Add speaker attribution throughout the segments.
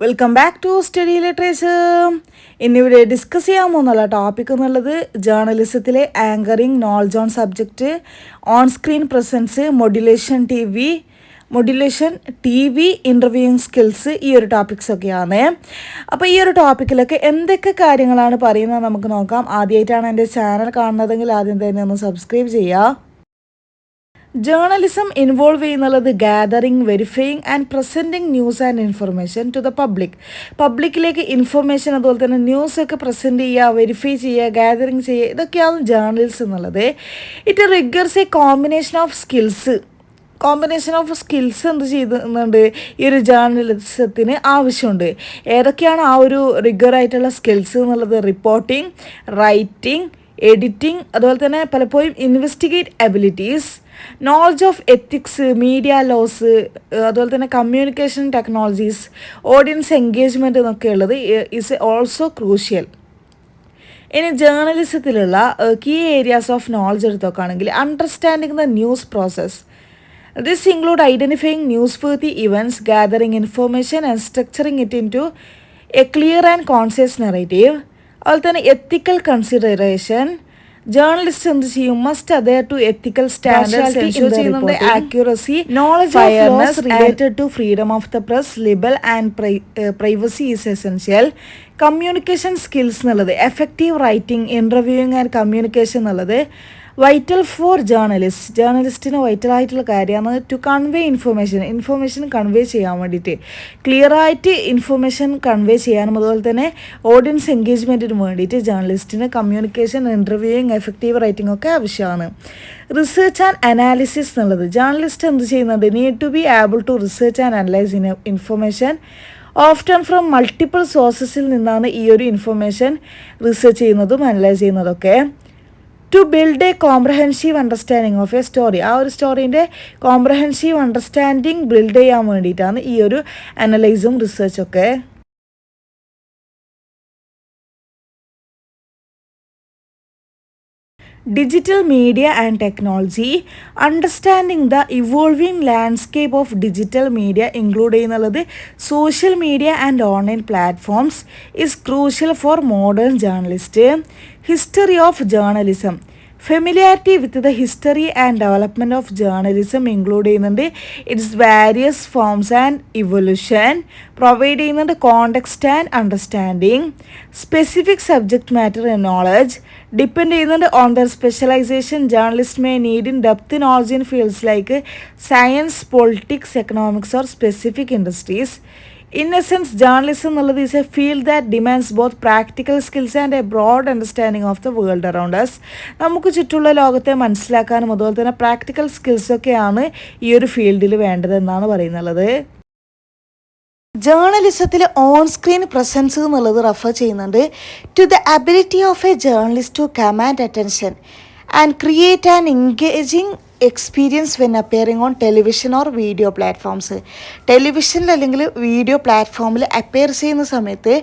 Speaker 1: Welcome back to study literature. ഇന്നിവിടെ discuss ചെയ്യാൻ പോകുന്നുള്ള ടോപ്പിക് എന്നുള്ളത് ജേർണലിസത്തിലെ anchoring, knowledge on subject, on screen presence, modulation TV interviewing skills, ഈ ഒരു ടോപ്പിക്സ് ഒക്കെയാണ്. അപ്പോൾ ഈ ഒരു ടോപ്പിക്കിലൊക്കെ എന്തൊക്കെ കാര്യങ്ങളാണ് പറയുന്നത് നമുക്ക് നോക്കാം. ആദ്യമായിട്ടാണ് എൻ്റെ ചാനൽ കാണുന്നതെങ്കിൽ ആദ്യം തന്നെ ഒന്ന് സബ്സ്ക്രൈബ് ചെയ്യുക. ജേർണലിസം ഇൻവോൾവ് ചെയ്യുന്നുള്ളത് gathering, verifying and presenting news and information to the പബ്ലിക്കിലേക്ക് ഇൻഫർമേഷൻ, അതുപോലെ തന്നെ ന്യൂസൊക്കെ പ്രസൻറ്റ് ചെയ്യുക, വെരിഫൈ ചെയ്യുക, ഗാദറിങ് ചെയ്യുക, ഇതൊക്കെയാണ് ജേർണലിസം എന്നുള്ളത്. It rigours a combination of skills എന്ത് ചെയ്യുന്നുണ്ട്, ഈ ഒരു ജേർണലിസത്തിന് ആവശ്യമുണ്ട്. ഏതൊക്കെയാണ് ആ ഒരു റിഗറായിട്ടുള്ള സ്കിൽസ് എന്നുള്ളത്? റിപ്പോർട്ടിംഗ്, റൈറ്റിംഗ്, എഡിറ്റിംഗ്, അതുപോലെ തന്നെ പലപ്പോഴും investigate abilities, knowledge of ethics, media laws, അതുപോലെ തന്നെ കമ്മ്യൂണിക്കേഷൻ ടെക്നോളജീസ്, ഓഡിയൻസ് എൻഗേജ്മെൻറ്റ് എന്നൊക്കെ ഉള്ളത് ഈസ് ഓൾസോ ക്രൂഷ്യൽ. ഇനി ജേർണലിസത്തിലുള്ള കീ ഏരിയാസ് ഓഫ് നോളജ് എടുത്ത് നോക്കുകയാണെങ്കിൽ understanding the news process. This include identifying newsworthy events, gathering information and structuring it into a clear and conscious narrative. അതുപോലെ തന്നെ ethical consideration. Journalist എന്ത് ചെയ്യും? Must adhere to ethical standards, ensure ചെയ്യുന്നുണ്ട് accuracy, knowledge of laws related to freedom of the press, libel and privacy is essential. Communication skills എന്നുള്ളത് effective writing, interviewing and communication എന്നുള്ളത് vital for ജേർണലിസ്റ്റിന് വൈറ്റലായിട്ടുള്ള കാര്യമാണ്. To convey information convey ചെയ്യാൻ വേണ്ടിയിട്ട്, ക്ലിയറായിട്ട് information convey ചെയ്യാനും അതുപോലെ തന്നെ ഓഡിയൻസ് എൻഗേജ്മെൻറ്റിന് വേണ്ടിയിട്ട് ജേർണലിസ്റ്റിന് കമ്മ്യൂണിക്കേഷൻ, ഇൻ്റർവ്യൂയിങ്, എഫക്റ്റീവ് റൈറ്റിംഗ് ഒക്കെ ആവശ്യമാണ്. റിസർച്ച് ആൻഡ് അനാലിസിസ് എന്നുള്ളത് ജേർണലിസ്റ്റ് എന്ത് ചെയ്യുന്നുണ്ട്? Need to be able to research and analyse information often from multiple സോഴ്സസിൽ നിന്നാണ് ഈ ഒരു ഇൻഫർമേഷൻ റിസർച്ച് ചെയ്യുന്നതും അനലൈസ് ചെയ്യുന്നതൊക്കെ. To build a comprehensive understanding of a story, ആ ഒരു സ്റ്റോറീൻ്റെ കോംപ്രഹെൻസീവ് അണ്ടർസ്റ്റാൻഡിങ് ബിൽഡ് ചെയ്യാൻ വേണ്ടിയിട്ടാണ് ഈ ഒരു അനലൈസും റിസർച്ചൊക്കെ. Digital media and technology. Understanding the evolving landscape of digital media include ചെയ്യുന്നുള്ളത് social media and online platforms is crucial for modern journalist. History of journalism. Familiarity with the history and development of journalism include ചെയ്യുന്നുണ്ട് its various forms and evolution. Provide ചെയ്യുന്നുണ്ട് context and understanding. Specific subject matter and knowledge depend ചെയ്യുന്നുണ്ട് on their specialisation. Journalist may need in depth knowledge in fields like science, politics, economics or specific industries. In essence, journalism is a field that demands both practical skills and a broad understanding of the world around us. നമുക്ക് ചുറ്റുള്ള ലോകത്തെ മനസ്സിലാക്കാനും അതുപോലെ തന്നെ practical സ്കിൽസൊക്കെയാണ് ഈ ഒരു ഫീൽഡിൽ വേണ്ടതെന്നാണ് പറയുന്നത്. ജേർണലിസത്തിൽ ഓൺ സ്ക്രീൻ പ്രസൻസ് എന്നുള്ളത് റെഫർ ചെയ്യുന്നുണ്ട് to the ability of a journalist to command attention and create an engaging experience when appearing on television or video platforms. ടെലിവിഷനിൽ അല്ലെങ്കിൽ വീഡിയോ പ്ലാറ്റ്ഫോമിൽ അപ്പിയർ ചെയ്യുന്ന സമയത്ത്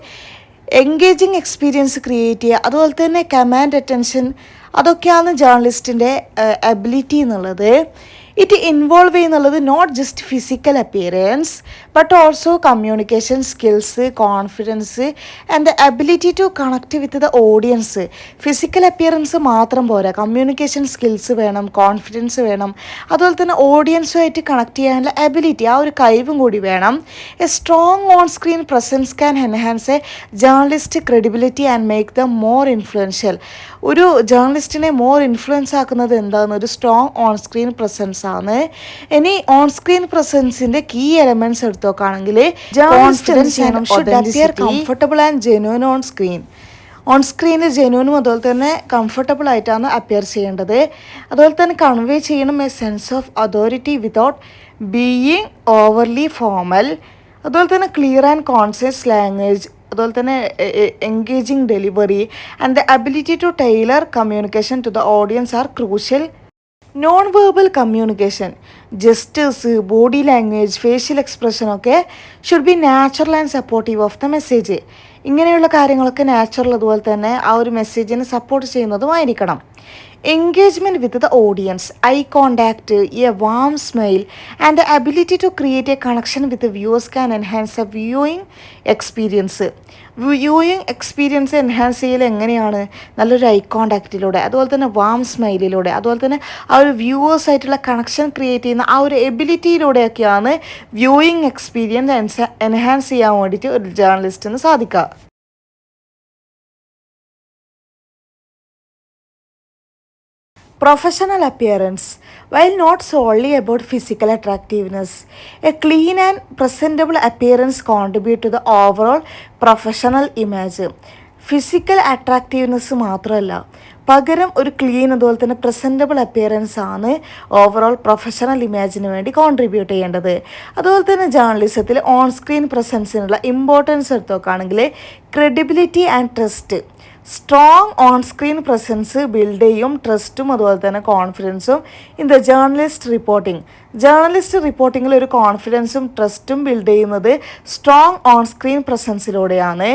Speaker 1: എൻഗേജിങ് എക്സ്പീരിയൻസ് ക്രിയേറ്റ് ചെയ്യുക, അതുപോലെ തന്നെ കമാൻഡ് അറ്റൻഷൻ, അതൊക്കെയാണ് ജേർണലിസ്റ്റിൻ്റെ എബിലിറ്റി എന്നുള്ളത്. ഇറ്റ് ഇൻവോൾവ് ചെയ്യുന്നുള്ളത് not just physical appearance but also communication skills, confidence and the ability to connect with the audience. Physical appearance മാത്രം പോരാ, കമ്മ്യൂണിക്കേഷൻ സ്കിൽസ് വേണം, കോൺഫിഡൻസ് വേണം, അതുപോലെ തന്നെ ഓഡിയൻസുമായിട്ട് കണക്ട് ചെയ്യാനുള്ള എബിലിറ്റി, ആ ഒരു കഴിവും കൂടി വേണം. A strong on screen presence can enhance a journalist credibility and make the more influential. ഒരു ജേർണലിസ്റ്റിനെ മോർ ഇൻഫ്ലുവൻസ് ആക്കുന്നത് എന്താണ്? ഒരു സ്ട്രോങ് ഓൺ സ്ക്രീൻ പ്രസൻസ് ആണ്. ഇനി ഓൺ സ്ക്രീൻ പ്രസൻസിന്റെ കീ എലമെന്റ്സ് എടുത്തു നോക്കുകയാണെങ്കിൽ comfortable and genuine on screen. On സ്ക്രീനിൽ ജെന്യൂനും അതുപോലെ തന്നെ കംഫർട്ടബിൾ ആയിട്ടാണ് അപ്പിയർ ചെയ്യേണ്ടത്. അതുപോലെ തന്നെ കൺവേ ചെയ്യണം a sense of authority without being overly formal. അതുപോലെ തന്നെ ക്ലിയർ ആൻഡ് കോൺഷ്യസ് ലാംഗ്വേജ്, അതുപോലെ തന്നെ engaging delivery and the ability to tailor communication to the audience are crucial. Non verbal communication, gestures, body language, facial എക്സ്പ്രഷനൊക്കെ should be natural and supportive of the message. ഇങ്ങനെയുള്ള കാര്യങ്ങളൊക്കെ natural, അതുപോലെ തന്നെ ആ ഒരു മെസ്സേജിനെ സപ്പോർട്ട് ചെയ്യുന്നതുമായിരിക്കണം. Engagement with the audience, eye contact, a warm smile, and the ability to create a connection with the viewers can enhance the viewing experience. Viewing experience enhance ചെയ്യൽ എങ്ങനെയാണ്? നല്ലൊരു ഐ കോണ്ടാക്റ്റിലൂടെ, അതുപോലെ തന്നെ വാം സ്മൈലിലൂടെ, അതുപോലെ തന്നെ ആ ഒരു വ്യൂവേഴ്സായിട്ടുള്ള കണക്ഷൻ ക്രിയേറ്റ് ചെയ്യുന്ന ആ ഒരു എബിലിറ്റിയിലൂടെയൊക്കെയാണ് വ്യൂയിങ് എക്സ്പീരിയൻസ് എൻഹാൻസ് ചെയ്യാൻ വേണ്ടിയിട്ട് ഒരു ജേർണലിസ്റ്റിന് സാധിക്കുക. Professional appearance. While not solely about physical attractiveness, a clean and presentable appearance contributes to the overall professional image. Physical attractiveness മാത്രമല്ല, പകരം ഒരു ക്ലീൻ അതുപോലെ തന്നെ പ്രസൻറ്റബിൾ അപ്പിയറൻസ് ആണ് ഓവറോൾ പ്രൊഫഷണൽ ഇമേജിന് വേണ്ടി കോൺട്രിബ്യൂട്ട് ചെയ്യേണ്ടത്. അതുപോലെ തന്നെ ജേർണലിസത്തിൽ ഓൺ സ്ക്രീൻ പ്രസൻസിനുള്ള ഇമ്പോർട്ടൻസ് എടുത്ത് നോക്കുകയാണെങ്കിൽ credibility and trust. Strong on screen presence build ചെയ്യും ട്രസ്റ്റും അതുപോലെ തന്നെ കോൺഫിഡൻസും in the journalist reporting. Journalist റിപ്പോർട്ടിങ്ങിൽ ഒരു കോൺഫിഡൻസും ട്രസ്റ്റും ബിൽഡ് ചെയ്യുന്നത് സ്ട്രോങ് ഓൺ സ്ക്രീൻ പ്രസൻസിലൂടെയാണ്.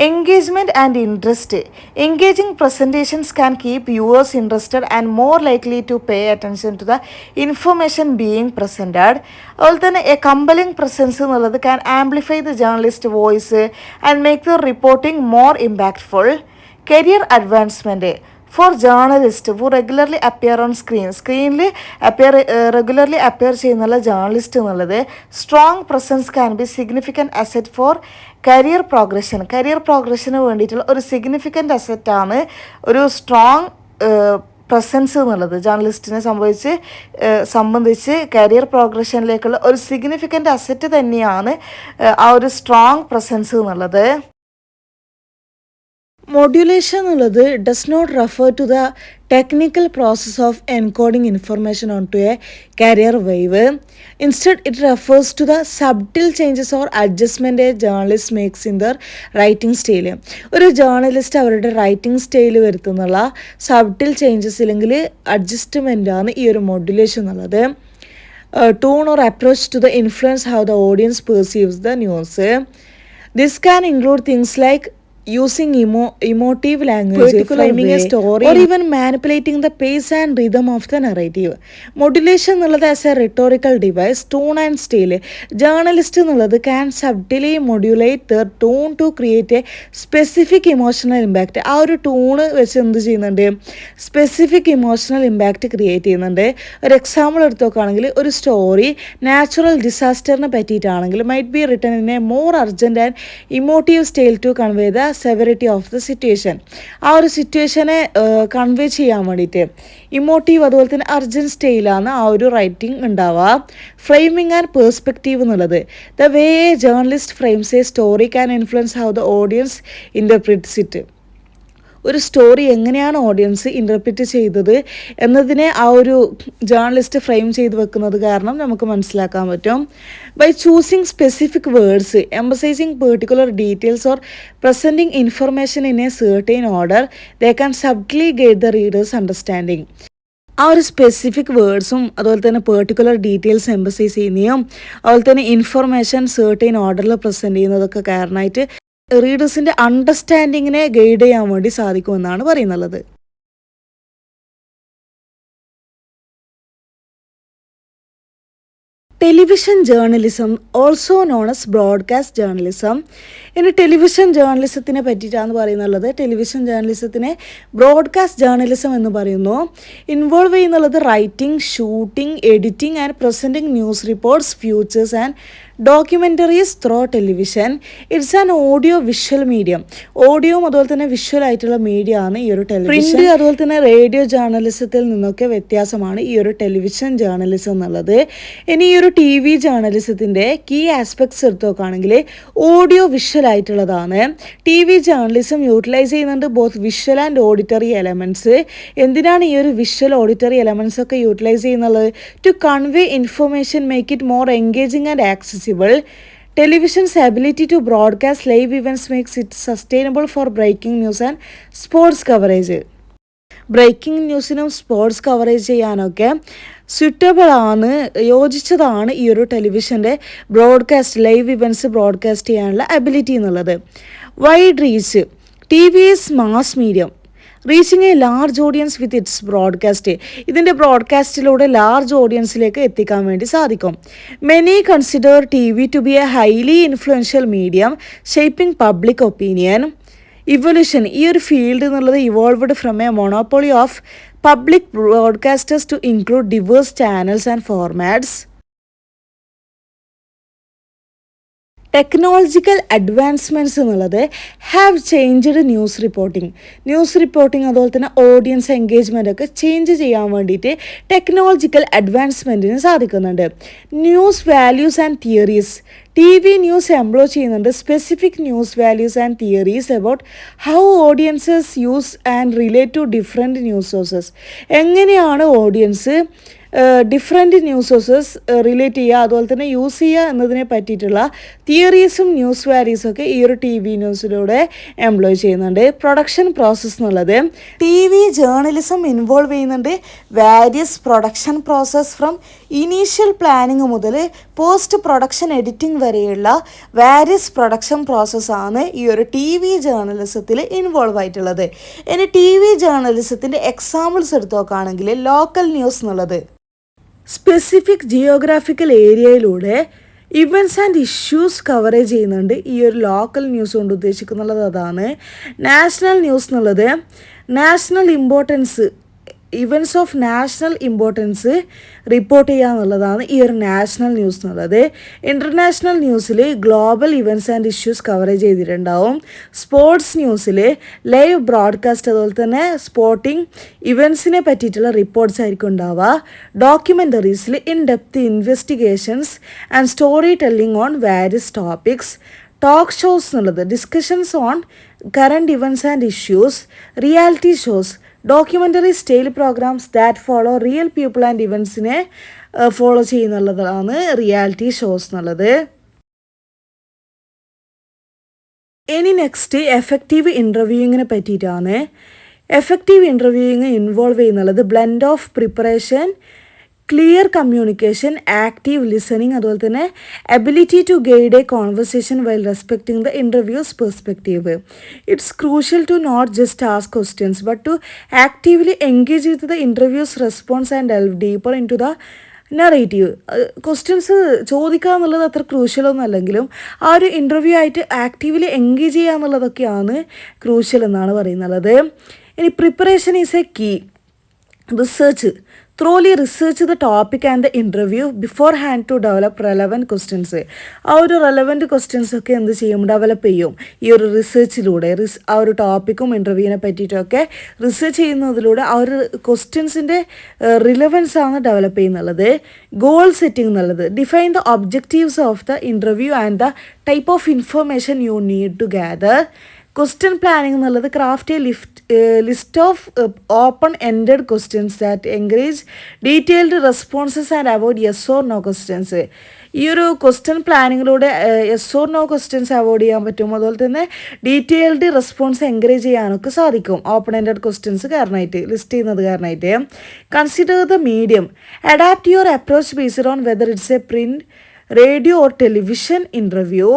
Speaker 1: Engagement and interest. Engaging presentations can keep viewers interested and more likely to pay attention to the information being presented. അതുപോലെ തന്നെ എ കമ്പലിംഗ് പ്രസൻസ് എന്നുള്ളത് can amplify the journalist voice and make the reporting more impactful. Career advancement for journalist who regularly appear on സ്ക്രീനിൽ regularly appear ചെയ്യുന്നുള്ള journalist എന്നുള്ളത് strong presence can be significant asset for career പ്രോഗ്രഷന് വേണ്ടിയിട്ടുള്ള ഒരു significant അസെറ്റാണ് ഒരു strong presence എന്നുള്ളത്. ജേർണലിസ്റ്റിനെ സംബന്ധിച്ച് career പ്രോഗ്രഷനിലേക്കുള്ള ഒരു സിഗ്നിഫിക്കൻറ്റ് അസെറ്റ് തന്നെയാണ് ആ ഒരു സ്ട്രോങ് പ്രസൻസ് എന്നുള്ളത്. Modulation എന്നുള്ളത് does not refer to the technical process of encoding information on to a carrier wave. Instead it refers to the subtle changes or adjustment a journalist makes in their writing style. ഒരു journalist അവരുടെ writing style വരുത്തുന്നുള്ള subtle changes ഇല്ലെങ്കിൽ അഡ്ജസ്റ്റ്മെൻറ്റാണ് ഈ ഒരു modulation എന്നുള്ളത്. Tone or approach to the influence how the audience perceives the news. This can include things like using emotive language, framing a story, or even manipulating the pace and rhythm of the narrative. Modulation എന്നുള്ളത് as A rhetorical device, tone and style. Journalist എന്നുള്ളത് can subtly modulate their tone to create a specific emotional impact. ആ ഒരു tone വെച്ച് എന്ത് ചെയ്യുന്നുണ്ട്? Specific emotional impact create ചെയ്യുന്നുണ്ട്. ഒരു example എടുത്ത് നോക്കുകയാണെങ്കിൽ ഒരു സ്റ്റോറി നാച്ചുറൽ ഡിസാസ്റ്ററിനെ പറ്റിയിട്ടാണെങ്കിൽ might be written in a more urgent and emotive style to convey the severity of the situation. ആ ഒരു സിറ്റുവേഷനെ കൺവേ ചെയ്യാൻ വേണ്ടിയിട്ട് ഇമോട്ടീവ് അതുപോലെ തന്നെ അർജൻറ്റ് സ്റ്റൈലാണ് ആ ഒരു റൈറ്റിംഗ് ഉണ്ടാവുക. ഫ്രെയിമിംഗ് ആൻഡ് പേഴ്സ്പെക്റ്റീവ് എന്നുള്ളത് the way a journalist frames a story can influence how the audience interprets it. ഒരു സ്റ്റോറി എങ്ങനെയാണ് ഓഡിയൻസ് ഇൻ്റർപ്രിറ്റ് ചെയ്തത് എന്നതിനെ ആ ഒരു ജേർണലിസ്റ്റ് ഫ്രെയിം ചെയ്ത് വെക്കുന്നത് കാരണം നമുക്ക് മനസ്സിലാക്കാൻ പറ്റും. By choosing specific words, emphasizing particular details or presenting information in a certain order, they can subtly guide the readers understanding. ആ ഒരു സ്പെസിഫിക് വേർഡ്സും അതുപോലെ തന്നെ പെർട്ടിക്കുലർ ഡീറ്റെയിൽസ് എംബസൈസ് ചെയ്യുന്നതും അതുപോലെ തന്നെ ഇൻഫർമേഷൻ സെർട്ടൈൻ ഓർഡറിൽ പ്രസൻറ്റ് ചെയ്യുന്നതൊക്കെ കാരണമായിട്ട് റീഡേഴ്സിൻ്റെ അണ്ടർസ്റ്റാൻഡിങ്ങിനെ ഗൈഡ് ചെയ്യാൻ വേണ്ടി സാധിക്കുമെന്നാണ് പറയുന്നത്. Television journalism, also known as broadcast journalism. ഇനി ടെലിവിഷൻ ജേർണലിസത്തിനെ പറ്റിയിട്ടാണ് പറയുന്നുള്ളത്. ടെലിവിഷൻ ജേർണലിസത്തിനെ ബ്രോഡ്കാസ്റ്റ് ജേർണലിസം എന്ന് പറയുന്നു. ഇൻവോൾവ് ചെയ്യുന്നുള്ളത് writing, shooting, editing and presenting news reports, features and documentaries through television. It's an audio visual medium. ഓഡിയോയും അതുപോലെ തന്നെ വിഷ്വൽ ആയിട്ടുള്ള മീഡിയ ആണ് ഈ ഒരു ടെലിവിഷൻ. പ്രിന്റ് അതുപോലെ തന്നെ റേഡിയോ ജേർണലിസത്തിൽ നിന്നൊക്കെ വ്യത്യാസമാണ് ഈ ഒരു ടെലിവിഷൻ ജേർണലിസം എന്നുള്ളത്. ഇനി ഈ ഒരു ടി വി ജേർണലിസത്തിൻ്റെ കീ ആസ്പെക്ട്സ് എടുത്ത് നോക്കുകയാണെങ്കിൽ ഓഡിയോ വിഷ്വൽ ആയിട്ടുള്ളതാണ്. ടി വി ജേർണലിസം യൂട്ടിലൈസ് ചെയ്യുന്നുണ്ട് both visual and auditory elements. എന്തിനാണ് ഈ ഒരു വിഷ്വൽ ഓഡിറ്ററി എലമെൻറ്റ്സ് ഒക്കെ യൂട്ടിലൈസ് ചെയ്യുന്നത്? To convey information, make it more engaging and accessible. Television's ability to broadcast live events makes it sustainable for breaking news and sports coverage. Breaking ന്യൂസിനും sports coverage ചെയ്യാനൊക്കെ യോജിച്ചതാണ് ഈ ഒരു ടെലിവിഷൻ്റെ broadcast, live events broadcast ചെയ്യാനുള്ള ability എന്നുള്ളത്. Wide reach. T V is mass medium. Reaching a large audience with its broadcast. ഇതിൻ്റെ ബ്രോഡ്കാസ്റ്റിലൂടെ ലാർജ് ഓഡിയൻസിലേക്ക് എത്തിക്കാൻ വേണ്ടി സാധിക്കും. Many consider T V to be a highly influential medium shaping public opinion. Evolution, ഈ ഒരു ഫീൽഡ് എന്നുള്ളത് evolved from a monopoly of public broadcasters to include diverse channels and formats. Technological advancements എന്നുള്ളത് have changed news reporting അതുപോലെ തന്നെ audience engagement ഒക്കെ change ചെയ്യാൻ വേണ്ടിയിട്ട് technological അഡ്വാൻസ്മെൻറ്റിന് സാധിക്കുന്നുണ്ട്. News values and theories, T V news employ ചെയ്യുന്നുണ്ട് specific news values and theories about how audiences use and relate to different news sources. എങ്ങനെയാണ് audience different news sources relate ചെയ്യുക അതുപോലെ തന്നെ യൂസ് ചെയ്യുക എന്നതിനെ പറ്റിയിട്ടുള്ള തിയറീസും ന്യൂസ് വാല്യൂസും ഒക്കെ ഈ ഒരു ടി വി ന്യൂസിലൂടെ എംപ്ലോയ് ചെയ്യുന്നുണ്ട്. പ്രൊഡക്ഷൻ പ്രോസസ്സ് എന്നുള്ളത് ടി വി ജേർണലിസം ഇൻവോൾവ് ചെയ്യുന്നുണ്ട്. Various production process from initial planning മുതൽ പോസ്റ്റ് പ്രൊഡക്ഷൻ എഡിറ്റിംഗ് വരെയുള്ള വാരിയസ് പ്രൊഡക്ഷൻ പ്രോസസ്സാണ് ഈ ഒരു ടി വി ജേർണലിസത്തിൽ ഇൻവോൾവ് ആയിട്ടുള്ളത്. ഇനി ടി വി ജേർണലിസത്തിൻ്റെ എക്സാമ്പിൾസ് എടുത്ത് നോക്കുകയാണെങ്കിൽ ലോക്കൽ ന്യൂസ് എന്നുള്ളത് സ്പെസിഫിക് ജിയോഗ്രാഫിക്കൽ ഏരിയയിലൂടെ ഇവൻറ്റ്സ് ആൻഡ് ഇഷ്യൂസ് കവറേജ് ചെയ്യുന്നുണ്ട്. ഈ ഒരു ലോക്കൽ ന്യൂസ് കൊണ്ട് ഉദ്ദേശിക്കുന്നുള്ളത് അതാണ്. നാഷണൽ ന്യൂസ് എന്നുള്ളത് national importance events of national importance report ചെയ്യുക എന്നുള്ളതാണ് ഈ ഒരു നാഷണൽ ന്യൂസ് എന്നുള്ളത്. ഇൻ്റർനാഷണൽ ന്യൂസിൽ global events and issues coverage ചെയ്തിട്ടുണ്ടാവും. സ്പോർട്സ് ന്യൂസിൽ ലൈവ് ബ്രോഡ്കാസ്റ്റ് അതുപോലെ തന്നെ സ്പോർട്ടിംഗ് ഇവൻറ്റ്സിനെ പറ്റിയിട്ടുള്ള റിപ്പോർട്ട്സ് ആയിരിക്കും ഉണ്ടാവുക. ഡോക്യുമെൻ്ററീസിൽ in depth investigations and story telling on various topics. Talk shows എന്നുള്ളത് discussions on current events and issues. Reality shows documentary style programs that follow real people and ഇവൻറ്റ്സിനെ follow ചെയ്യുന്നുള്ളതാണ് റിയാലിറ്റി ഷോസ് എന്നുള്ളത്. ഇനി next effective ഇൻ്റർവ്യൂയിങ്ങിനെ പറ്റിയിട്ടാണ്. Effective interviewing involve ചെയ്യുന്നുള്ളത് blend of preparation, clear communication, active listening അതുപോലെ തന്നെ ability to guide a conversation while respecting the interviews perspective. It's crucial to not just ask questions but to actively engage with the interviews response and delve deeper in to the narrative. Questions ചോദിക്കുക എന്നുള്ളത് അത്ര ക്രൂഷ്യലൊന്നും അല്ലെങ്കിലും ആ ഒരു interview ആയിട്ട് actively engage ചെയ്യുക എന്നുള്ളതൊക്കെയാണ് crucial എന്നാണ് പറയുന്നത്. ഇനി preparation is a key. Research, thoroughly research the topic and the interview beforehand to develop relevant questions. ആ ഒരു റെലവൻറ്റ് ക്വസ്റ്റ്യൻസ് ഒക്കെ എന്ത് ചെയ്യും, ഡെവലപ്പ് ചെയ്യും ഈ ഒരു റിസർച്ചിലൂടെ. ആ ഒരു ടോപ്പിക്കും ഇൻ്റർവ്യൂവിനെ പറ്റിയിട്ടൊക്കെ റിസർച്ച് ചെയ്യുന്നതിലൂടെ ആ ഒരു ക്വസ്റ്റ്യൻസിൻ്റെ റിലവൻസ് ആണ് ഡെവലപ്പ് ചെയ്യുന്നുള്ളത്. ഗോൾ സെറ്റിംഗ് എന്നുള്ളത് define the objectives of the interview and the type of information you need to gather. Question planning എന്നുള്ളത് craft a list of open ended questions that encourage detailed responses and avoid yes or no questions. ഈ ഒരു question പ്ലാനിങ്ങിലൂടെ yes or no questions avoid ചെയ്യാൻ പറ്റും. അതുപോലെ തന്നെ detailed response encourage ചെയ്യാനൊക്കെ സാധിക്കും ഓപ്പൺ എൻഡഡ് ക്വസ്റ്റ്യൻസ് കാരണമായിട്ട്, ലിസ്റ്റ് ചെയ്യുന്നത് കാരണമായിട്ട്. Consider the medium, adapt your approach based on whether it's A print, radio or television interview.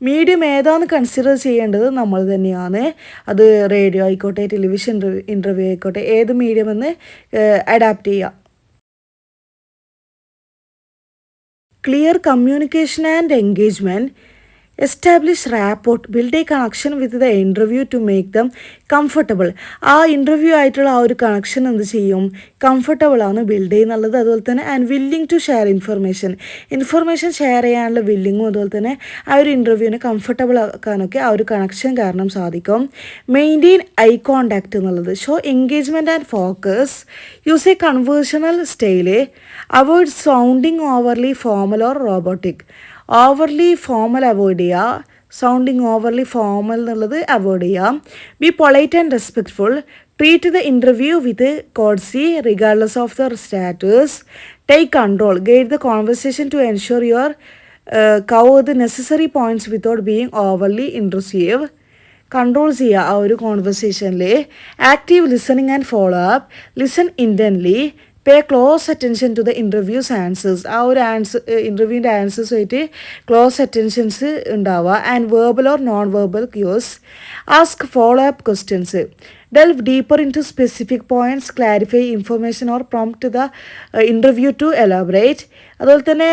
Speaker 1: Medium ഏതാണെന്ന് കൺസിഡർ ചെയ്യേണ്ടത് നമ്മൾ തന്നെയാണ്. അത് റേഡിയോ ആയിക്കോട്ടെ, ടെലിവിഷൻ ഇൻ്റർവ്യൂ ആയിക്കോട്ടെ, ഏത് മീഡിയം എന്ന് അഡാപ്റ്റ് ചെയ്യുക. Clear communication and engagement, establish rapport, build a connection with the interview to make them comfortable. ആ ഇൻ്റർവ്യൂ ആയിട്ടുള്ള ആ ഒരു കണക്ഷൻ എന്ത് ചെയ്യും, കംഫർട്ടബിൾ ആണ് ബിൽഡ് ചെയ്യുന്നുള്ളത്. അതുപോലെ തന്നെ and willing to share information share ചെയ്യാനുള്ള വില്ലിങ്ങും അതുപോലെ തന്നെ ആ ഒരു ഇൻ്റർവ്യൂവിനെ കംഫർട്ടബിൾ ആക്കാനൊക്കെ ആ ഒരു കണക്ഷൻ കാരണം സാധിക്കും. മെയിൻറ്റെയിൻ ഐ കോണ്ടാക്ട് എന്നുള്ളത് show engagement and focus, use a conversational style, avoid sounding overly formal or robotic. Overly formal avoid ചെയ്യുക, സൗണ്ടിങ് ഓവർലി ഫോമൽ എന്നുള്ളത് അവോയ്ഡ് ചെയ്യാം. Be polite and respectful, treat the interview with courtesy regardless of the status. Take control, guide the conversation to ensure your cover the necessary points without being overly intrusive. Control ചെയ്യുക ആ ഒരു കോൺവെർസേഷനിൽ. Active listening and follow up, listen intently, pay close attention to the interviews answers. ആ ഒരു ഇൻ്റർവ്യൂവിൻ്റെ ആൻസേഴ്സുമായിട്ട് close attentions ഉണ്ടാവുക. And verbal or non verbal cues. Ask follow up questions, delve deeper into specific points, clarify information or prompt the interview to elaborate. അതുപോലെ തന്നെ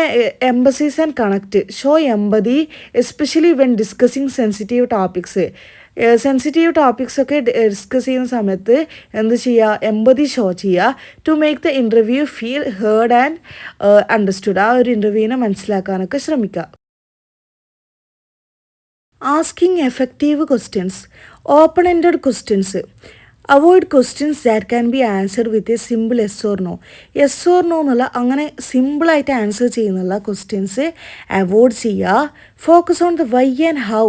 Speaker 1: empathise and connect, show empathy especially when discussing sensitive topics. Sensitive topics ഒക്കെ discuss ചെയ്യുന്ന സമയത്ത് എന്ത് ചെയ്യുക, empathy show ചെയ്യുക. To make the interview feel heard and understood. ആ ഒരു ഇൻ്റർവ്യൂവിനെ മനസ്സിലാക്കാനൊക്കെ ശ്രമിക്കുക. Asking effective questions, open ended questions. Avoid questions that can be answered with a simple yes or no. Yes or no എന്നുള്ള അങ്ങനെ സിമ്പിളായിട്ട് answer ചെയ്യുന്നുള്ള ക്വസ്റ്റ്യൻസ് അവോയ്ഡ് ചെയ്യുക. Focus on the Y and how.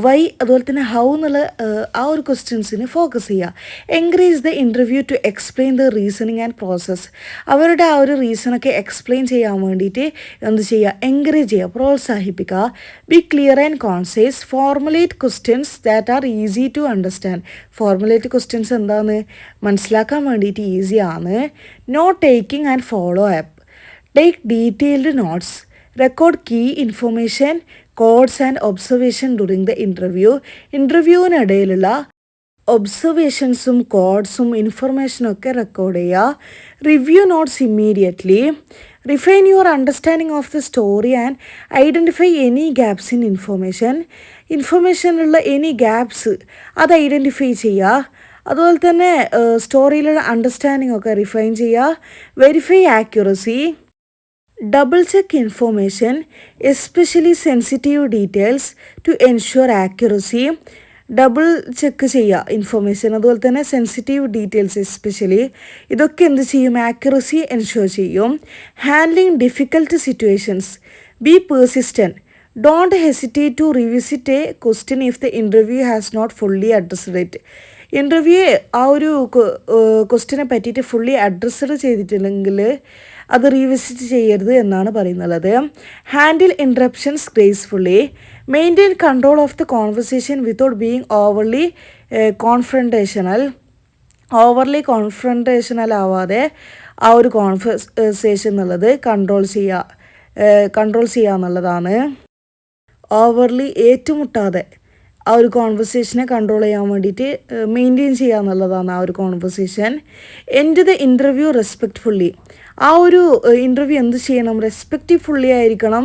Speaker 1: Why അതുപോലെ തന്നെ how എന്നുള്ള ആ ഒരു ക്വസ്റ്റ്യൻസിന് ഫോക്കസ് ചെയ്യുക. Encourage the interview to explain the reasoning and process. അവരുടെ ആ ഒരു റീസണൊക്കെ എക്സ്പ്ലെയിൻ ചെയ്യാൻ വേണ്ടിയിട്ട് എന്ത് ചെയ്യുക, എൻകറേജ് ചെയ്യുക, പ്രോത്സാഹിപ്പിക്കുക. Be clear and concise. Formulate questions that are easy to understand. Formulate questions എന്താണെന്ന് മനസ്സിലാക്കാൻ വേണ്ടിയിട്ട് ഈസിയാണ്. Note taking and follow up. Take detailed notes. Record key information, quotes and observation during the interview. ഇൻ്റർവ്യൂവിനിടയിലുള്ള ഒബ്സർവേഷൻസും കോഡ്സും ഇൻഫർമേഷനും ഒക്കെ റെക്കോർഡ് ചെയ്യുക. Review notes immediately. Refine your understanding of the story and identify any gaps in information. ഇൻഫർമേഷനിലുള്ള any gaps അത് identify ചെയ്യുക. അതുപോലെ തന്നെ സ്റ്റോറിയിലുള്ള അണ്ടർസ്റ്റാൻഡിങ് ഒക്കെ റിഫൈൻ ചെയ്യുക. Verify accuracy. Double check information, especially sensitive details to ensure accuracy. Double check ചെയ്യുക information, അതുപോലെ തന്നെ സെൻസിറ്റീവ് ഡീറ്റെയിൽസ് എസ്പെഷ്യലി. ഇതൊക്കെ എന്ത് ചെയ്യും, ആക്യുറസി എൻഷുർ ചെയ്യും. Handling difficult situations. Be persistent. Don't hesitate to revisit a question if the interview has not fully addressed it. Interview ആ ഒരു ക്വസ്റ്റ്യനെ പറ്റിയിട്ട് ഫുള്ളി അഡ്രസ്ഡ് ചെയ്തിട്ടില്ലെങ്കിൽ അത് റീവിസിറ്റ് ചെയ്യരുത് എന്നാണ് പറയുന്നത്. Handle interruptions gracefully. Maintain control of the conversation without being overly confrontational ആവാതെ ആ ഒരു കോൺവെർസേഷൻ എന്നുള്ളത് കൺട്രോൾ ചെയ്യുക എന്നുള്ളതാണ്. ഓവർലി ഏറ്റുമുട്ടാതെ ആ ഒരു കോൺവെർസേഷനെ കൺട്രോൾ ചെയ്യാൻ വേണ്ടിയിട്ട് മെയിൻറ്റെയിൻ ചെയ്യുക എന്നുള്ളതാണ് ആ ഒരു conversation. End the interview respectfully. ആ ഒരു ഇൻ്റർവ്യൂ എന്ത് ചെയ്യണം, റെസ്പെക്റ്റ്ഫുള്ളി ആയിരിക്കണം,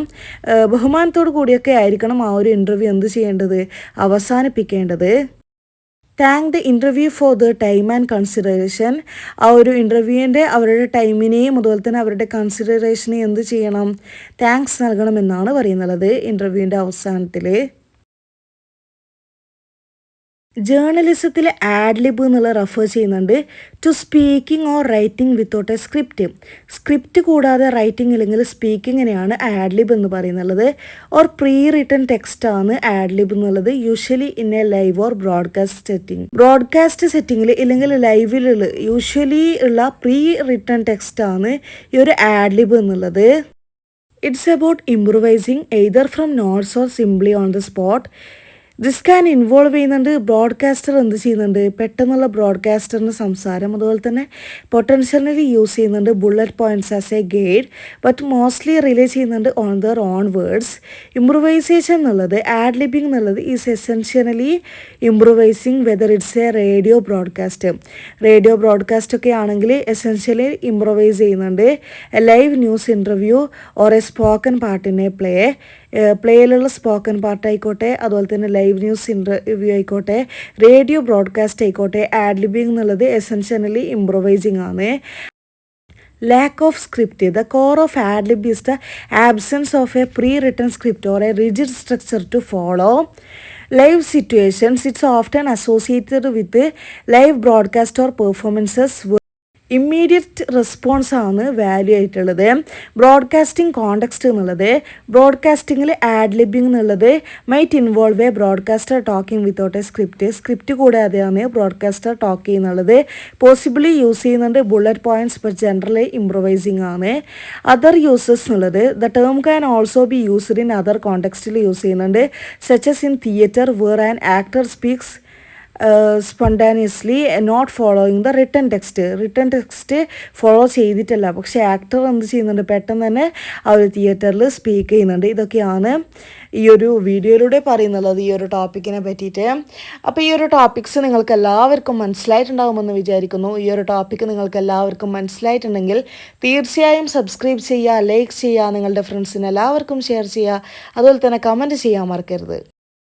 Speaker 1: ബഹുമാനത്തോടു കൂടിയൊക്കെ ആയിരിക്കണം ആ ഒരു ഇൻ്റർവ്യൂ എന്ത് ചെയ്യേണ്ടത്, അവസാനിപ്പിക്കേണ്ടത്. Thank the interview for the time and consideration. ആ ഒരു ഇൻ്റർവ്യൂവിൻ്റെ അവരുടെ ടൈമിനെയും അതുപോലെ തന്നെ അവരുടെ കൺസിഡറേഷനെയും എന്ത് ചെയ്യണം, താങ്ക്സ് നൽകണമെന്നാണ് പറയുന്നത് ഇൻ്റർവ്യൂവിൻ്റെ അവസാനത്തിൽ. ജേർണലിസത്തിൽ ആഡ്ലിബ് എന്നുള്ള റെഫർ ചെയ്യുന്നുണ്ട് to speaking or writing without a script. Script കൂടാതെ റൈറ്റിംഗ് അല്ലെങ്കിൽ സ്പീക്കിങ്ങിനെയാണ് ആഡ്ലിബ് എന്ന് പറയുന്നത്. ഓർ പ്രീ റിട്ടൺ ടെക്സ്റ്റാണ് ആഡ്ലിബ് എന്നുള്ളത്. Usually in a live or broadcast സെറ്റിങ്ങിൽ ഇല്ലെങ്കിൽ ലൈവിലുള്ള യൂഷ്വലി ഉള്ള പ്രീ റിട്ടൺ ടെക്സ്റ്റാണ് ഈ ഒരു ആഡ്ലിബ് എന്നുള്ളത്. It's about improvising either from notes or simply on the spot. This can involve ചെയ്യുന്നുണ്ട് ബ്രോഡ്കാസ്റ്റർ എന്ത് ചെയ്യുന്നുണ്ട്, പെട്ടെന്നുള്ള ബ്രോഡ്കാസ്റ്ററിൻ്റെ സംസാരം. അതുപോലെ തന്നെ പൊട്ടൻഷ്യലി യൂസ് ചെയ്യുന്നുണ്ട് bullet points as a guide, but mostly rely ചെയ്യുന്നുണ്ട് on their own words. Improvisation എന്നുള്ളത്, ആഡ് ലിബിങ് എന്നുള്ളത് is essentially improvising whether it's a radio broadcast ഒക്കെ ആണെങ്കിൽ എസെൻഷ്യലി ഇംപ്രൂവൈസ് ചെയ്യുന്നുണ്ട്. A live news interview or a spoken പാർട്ടിനെ പ്ലേയിലുള്ള spoken part ആയിക്കോട്ടെ, അതുപോലെ തന്നെ ലൈവ് ന്യൂസ് ഇൻ്റർവ്യൂ ആയിക്കോട്ടെ, റേഡിയോ ബ്രോഡ്കാസ്റ്റ് ആയിക്കോട്ടെ, ആഡ് ലിബിങ് എന്നുള്ളത് എസെൻഷ്യലി ഇംപ്രൂവൈസിങ് ആണ്. Lack of script. The core of ad-lib is the absence of a pre-written script or a rigid structure to follow. Live situations, it's often associated with the live broadcast or performances. Immediate response ആണ് value ആയിട്ടുള്ളത്. Broadcasting context എന്നുള്ളത്, ബ്രോഡ്കാസ്റ്റിങ്ങിൽ ad libbing എന്നുള്ളത് might involve a broadcaster talking without a script കൂടാതെയാണ് broadcaster talk ചെയ്യുന്നുള്ളത്. Possibly use ചെയ്യുന്നുണ്ട് bullet points, but generally improvising ആണ്. Other uses എന്നുള്ളത്, the term can also be used in other കോണ്ടെക്സ്റ്റിൽ use ചെയ്യുന്നുണ്ട്, such as in theatre where an actor speaks spontaneously not following the written text follow ചെയ്തിട്ടല്ല, പക്ഷേ actor എന്ത് ചെയ്യുന്നുണ്ട്, പെട്ടെന്ന് തന്നെ ആ ഒരു തിയേറ്ററിൽ സ്പീക്ക് ചെയ്യുന്നുണ്ട്. ഇതൊക്കെയാണ് ഈ ഒരു വീഡിയോയിലൂടെ പറയുന്നുള്ളത് ഈ ഒരു ടോപ്പിക്കിനെ പറ്റിയിട്ട്. അപ്പോൾ ഈ ഒരു ടോപ്പിക്സ് നിങ്ങൾക്ക് എല്ലാവർക്കും മനസ്സിലായിട്ടുണ്ടാകുമെന്ന് വിചാരിക്കുന്നു. ഈ ഒരു ടോപ്പിക്ക് നിങ്ങൾക്ക് എല്ലാവർക്കും മനസ്സിലായിട്ടുണ്ടെങ്കിൽ തീർച്ചയായും സബ്സ്ക്രൈബ് ചെയ്യുക, ലൈക്ക് ചെയ്യുക, നിങ്ങളുടെ ഫ്രണ്ട്സിന് എല്ലാവർക്കും ഷെയർ ചെയ്യുക, അതുപോലെ തന്നെ കമൻറ്റ് ചെയ്യാൻ മറക്കരുത്.